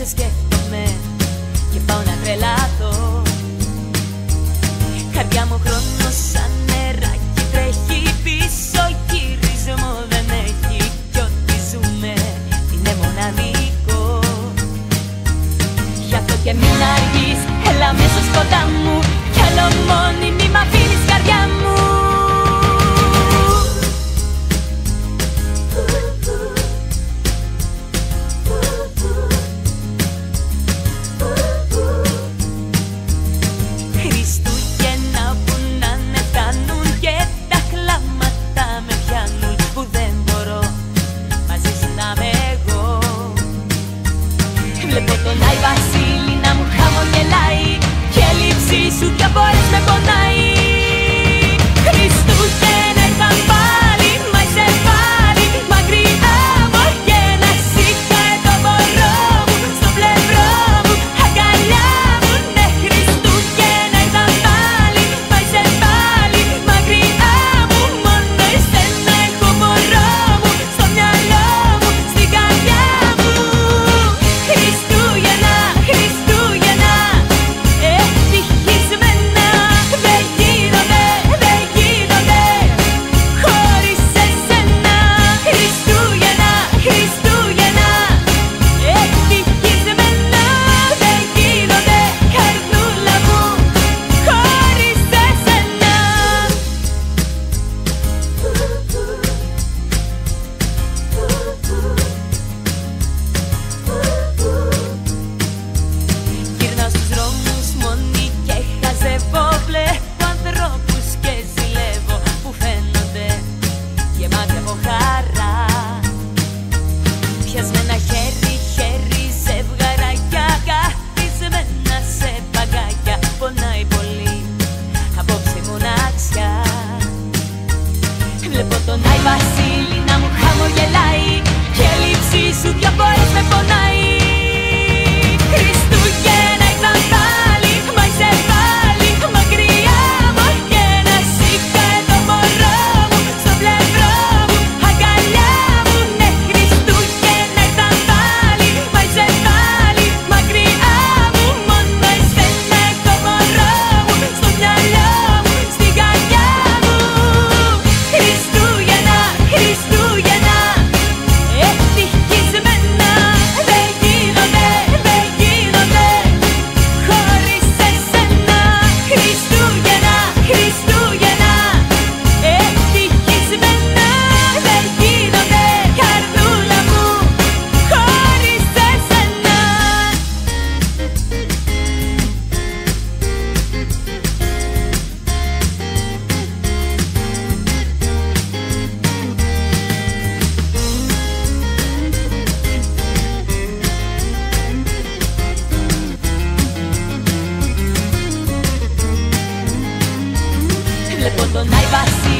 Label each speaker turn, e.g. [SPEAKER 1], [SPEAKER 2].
[SPEAKER 1] σε σκέφτομαι και πάω να τρελαθώ. Καρδιά μου χρόνος σαν νεράκι τρέχει πίσω, γυρισμό δεν έχει κι ό,τι ζούμε είναι μοναδικό. Γι' αυτό και μην αργείς, έλα μέσω κοντά μου κι άλλο μόνη μ' αφήνεις καρδιά μου. Βλέπω τον Άι Βασίλη να μου χαμογελάει και η λήψη σου δυο φορές με πονάει. Χριστούγεννα ήρθαν πάλι, μα είσαι πάλι μακριά μου και να σήκω το μωρό μου στο πλευρό μου, αγκαλιά μου. Ναι, Χριστούγεννα ήρθαν πάλι, μα είσαι πάλι μακριά μου. Μόνο εσένα έχω μωρό μου στο μυαλό μου, στην καρδιά μου. Χριστούγεννα, Χριστούγεννα, ευτυχισμένα δεν γίνονται, δεν γίνονται χωρίς εσένα. Χριστούγεννα, Χριστούγεννα, ευτυχισμένα δεν γίνονται, καρδούλα μου, χωρίς εσένα. Γυρνάω στους δρόμους μόνη και χαζεύω, βλέπω ανθρώπους και ζηλεύω που φαίνονται γεμάτοι από χαρά. Πιασμένα χέρι, χέρι, ζευγαράκια, καθισμένα σε παγκάκια. Πονάει πολύ απόψε η μοναξιά. Βλέπω τον Άι Βασίλη να μου χαμογελάει και η λήψη σου δυο φορές με πονάει. Χριστούγεννα ήρθαν πάλι, μα είσαι πάλι μακριά μου και να σήκω το μωρό μου στο πλευρό μου, αγκαλιά μου. Ναι, Χριστούγεννα ήρθαν πάλι, μα είσαι πάλι μακριά μου. Μόνο εσένα έχω μωρό μου στο μυαλό μου, στην καρδιά μου. Χριστούγεννα, Χριστούγεννα, ευτυχισμένα δεν γίνονται, δεν γίνονται χωρίς εσένα. Χριστούγεννα, Χριστούγεννα, ευτυχισμένα δεν γίνονται, καρδούλα μου, χωρίς εσένα. Βλέπω τον Άι Βασίλη